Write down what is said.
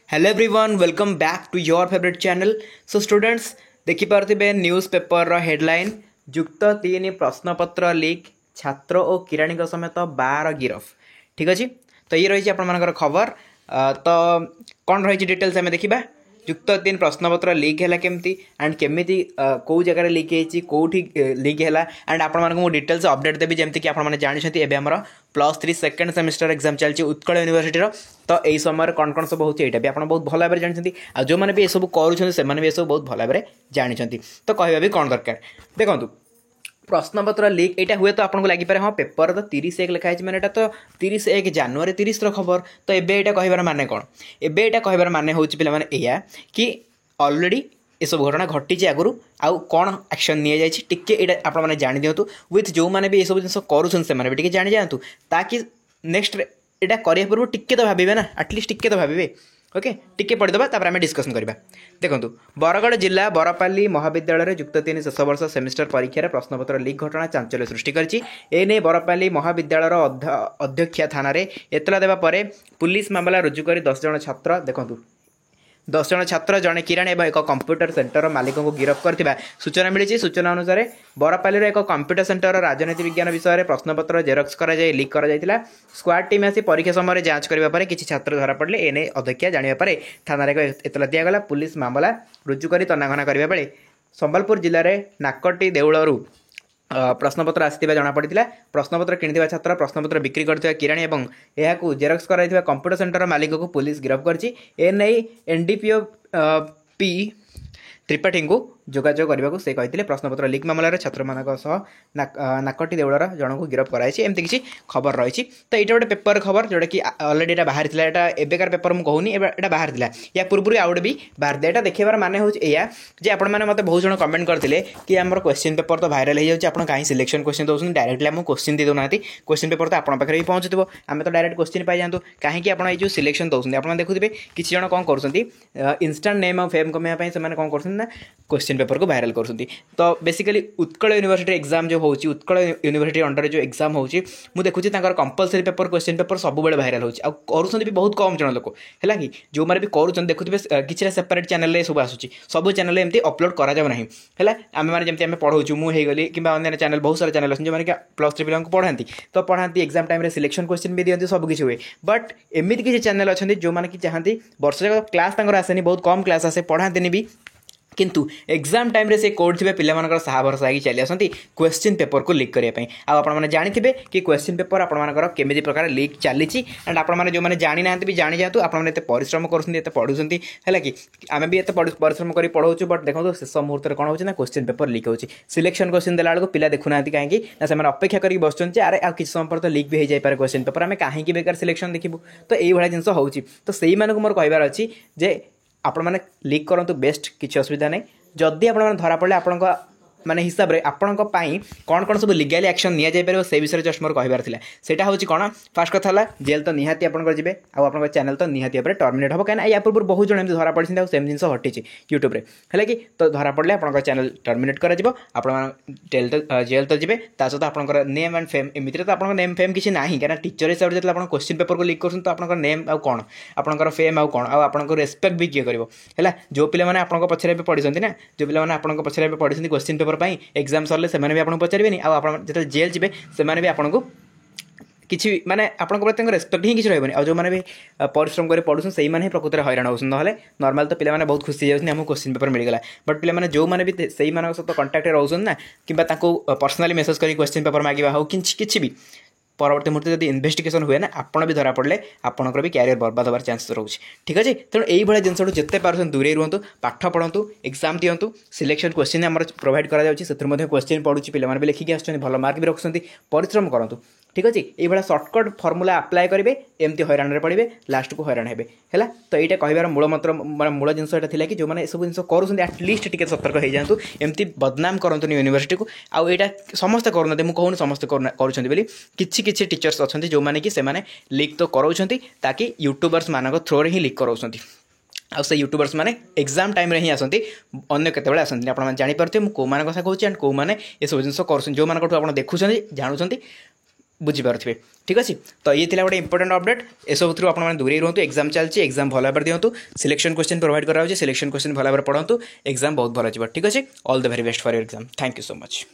Hello everyone welcome back to your favourite channel. So students देखिपे news paper headline युक्त 3 प्रश्नपत्र leak छात्र और किराणी समेत 12 गिरफ। ठीक अच्छे तो ये रही आपर खबर। तो कौन रही डिटेल्स आम देखा युक्त 3 प्रश्नपत्र लीक है केमती एंड केमी कौ जगह लीक होती कौटी लीक है एंड आपको डिटेल्स अपडेट देवी जमीक कि आपने जानते हैं आमर +3 सेकेंड सेमिस्टर एग्जाम चलती उत्कल यूनिवर्सिटी तो यही समय कौन कौन सब होती है आप बहुत भल भाव जानते हैं जो मैंने भी सब कर बहुत भल भाव जानते तो कहवा भी कौन दरकार देखो प्रश्नपत्र लीक यहाँ हुए तो आपको लगिपारे हाँ पेपर तो 30/1 लिखाई मैंने यहाँ तो 30/1 जनवरी 30 खबर तो एबे यहाँ कहबार माने कौन एबे यहाँ कहबार माने हूँ पे कि ऑलरेडी ये सब घटना घटी आगु आउ कौन एक्शन नि जाए आपने जाणी दिंतु विथ जो मैंने भी ये सब जिन करूँ भी जाणी जातु ताकि नेक्स्ट यहाँ करने पूर्व टिके तो भावे ना एटलिस्ट टिके तो भावे ओके टिके पढ़ीदे तापर आम डिस्कसन करवा। देखो बरगढ़ जिला बरपाली महाविद्यालय युक्त 3 शेष वर्ष सेमिस्टर परीक्षार प्रश्नपत्र लीक घटना चांचल्य सृष्टि करने बरपाली महाविद्यालय अध्यक्षा थाना एतला देवा पुलिस मामला रुजु कर 10 जन छात्र देखो 10 जन छात्र जड़े किराणी और एक कंप्यूटर सेंटर मालिक को गिरफ्त कर सूचना मिली। सूचना अनुसार बरपाली एक कंप्यूटर सेंटर राजनीति विज्ञान विषय में प्रश्नपत्र जेरक्स लीक कर स्क्वाड टीम आसी परीक्षा समय जांच करने किसी छात्र धरा पड़े एने अध्यक्षा जानापर थाना एक एतला दिगला पुलिस मामला रुजु कर तनाघना करने बेले संबलपुर जिले में नाकटी देउलू प्रश्नपत्र आसवा जमापड़ा प्रश्नपत्र किणी छात्र प्रश्नपत्र बिक्री करथिबा किराणी और यह जेरक्स कर कंप्यूटर सेंटर मालिक को पुलिस गिरफ्त कर एनडीपीओ पी त्रिपाठी को जोगाजोग करने को कहते प्रश्नपत्र लीक मामलार छात्र मान नाकटी देउलर जन को गिरफ्त कराई एमती किसी खबर रही। तो ये गोटे पेपर खबर जोटा कि अलरेडी बाहर था एबेकार पेपर मुझे कहूनी यहाँ बाहर था या पूर्व आउट भी बाहर था। यहाँ देखेबार माने हूँ जे आपण मैंने मत बहुत जन कमेंट करते कि आम क्वेश्चन पेपर तो भाइराल हो जाए कहीं सिलेक्शन क्वेश्चन दौरान डायरेक्टली आम क्वेश्चन दे दौना क्वेश्चन पेपर तो आपके पाखे भी पहुँचुव आम तो डायरेक्ट क्वेश्चन पाई जातु कहीं आप जो सिलेक्शन दौरान आप देखुए किसी जन कौन कर इंस्टांट नेम और फेम कमाई से कौन कर क्वेश्चन पेपर को वायरल कर तो बेसिकली उत्कल यूनिवर्सिटी एग्जाम जो होची उत्कल यूनिवर्सिटी अंडर जो एग्जाम होची मु देखुची कंपलसरी पेपर क्वेश्चन पेपर सब बेले वायरल होची आ करूछन भी बहुत कम जन लोक है कि जो मारे भी करूछन देखुथिबे किछि सेपरेट चैनल सब आसुची सब चैनल एमती अपलोड करा जाव नाही है आम मैंने जमी आम पढ़ाऊँ मु हो गली कि अन्य चैनल बहुत सारा चैनल जो मैंने +3 पिला पढ़ाती तो पढ़ाती एग्जाम टाइम सिलेक्शन क्वेश्चन भी दिखती सब किसी हुए बट एमती किसी चैनल अच्छा जो मैंने कि चाहती वर्ष जाक क्लास आसेनी बहुत कम क्लास आसे पढ़ाती भी किंतु एग्जाम टाइम रे से कोड थे पे साहा भरसा ही चली आसती क्वेश्चन पेपर को लीक करने आपने जानते कि क्वेश्चन पेपर आपर केमी प्रकार लीक चली एंड आपने जो मैंने जानी ना भी जानी जातु आपने परिश्रम कर पढ़ुं है कि आम भी परिश्रम कर पढ़ाऊँ बट देखो शेष मुहूर्त कौन हो क्वेश्चन पेपर लीक हो सिलेक्शन क्वेश्चन देला बेलू पिला देखुना कहीं से अपेक्षा करके बसुँच अरे आ किसी समय पर तो लीक भी हो जाए क्वेश्चन पेपर आम कहीं बेकार सिलेक्शन देखू तो यही जिन हो तो से मोर कहबार अच्छी जे आपण मैंने लीक करूँ बेस्ट किसी असुविधा नहीं जदि आप धरा पड़े आपण माने हिसाब रे आपण कौन कौन सब लीगल एक्शन नि जापर से विषय जस्ट मोर कहबार सेटा हूँ कौन फास्ट कथा जेल तो निहाती आप आप चैनल तो निहाती भाव टर्मिनेट हम कहीं या पूर्व बहुत जन धरा पड़ी सेम जिन हटी यूट्यूब है कि तो धरा पड़े आप चैनल टर्मिनेट कर जेल तो जी सहित आप नेम एंड फेम एमती तो आप नेम फेम किसी ना कहीं टीचर हिसाब से जो क्वेश्चन पेपर को लीक कर तो आप नेम आउ कौन आपंकर फेम आउ कौन आपको रेस्पेक्ट भी किए कर जो पिला आपको पछरे पढ़ी ना जो पिला आपको पछरे पढ़ी क्वेश्चन पेपर एग्जाम सरले से भी आपको पचारे जो जेल जी से भी आपको किसी माने आपन प्रति रेस्पेक्ट ही किसी रही और जो मैंने भी परिश्रम कर पढ़ुन से ही प्रकृति में हैरान हो नॉर्मल तो पिला बहुत खुशी जाऊँ क्वेश्चन पेपर मिलगला बट पिला जो मैंने भी से सहित कंटाक्ट रोचन ना कि पर्सनाली मेसेज कर क्वेश्चन पेपर मांगा हो कि भी परवर्ती मुहूर्त जब इन्वेस्टिगेशन हुए ना आपड़ भी धरा पड़े आपंकर भी क्यारियर बर्बाद होवार चांस रोचे। ठीक अच्छे तेणु यही जिन जिते पार्सन दूरे रुहतु पाठ पढ़ु एग्जाम दिंतु सिलेक्शन क्वेश्चन आम प्रोवाइड कर क्वेश्चन पढ़ुची पे भी लिखिकी आस भल मार्क भी रखुच्च परिश्रम करूँ। ठीक अच्छे ये सर्टकट फर्मुला आप्लाय करेंगे एमती हैरान पड़े लास्ट को हैरान हे है तो यहाँ कहबार मूल मंत्र मूल जिनसा कि जो मैंने सब जिन करूँ एटलिस्ट टिके सतर्क हो जातु एमती बदनाम करतु यूनिवर्सिटी को आउ यहाँ समस्ते करूना मुझे कहूँ समस्ते कर किसी टीचर्स अच्छा जो मैंने कि लीक तो कराऊँ ताकि यूट्यूबर्स मान थ्रोरे ही लीक कराऊँ आ से यूट्यूबर्स माने एग्जाम टाइम रे ही आसती अन्य केतबेले आसती आप जानीपारे मुझे कौन कथा कहूँ एंड कौन ये सब जिन कर जो मान देखुं जानूँ बुझीपारे ठीक अच्छे। तो ये थी गोटे इंपोर्टेंट अपडेट एसबू थ्रू आपने दूरे रुहतु एग्जाम चलती एग्जाम भल भाव दिंतु सिलेक्शन क्वेश्चन प्रोवाइड कराऊँ सिलेक्शन क्वेश्चन भल भाव पढ़ू एग्जाम बहुत भल ठीक अच्छे। All the very best for your exam. Thank you so much.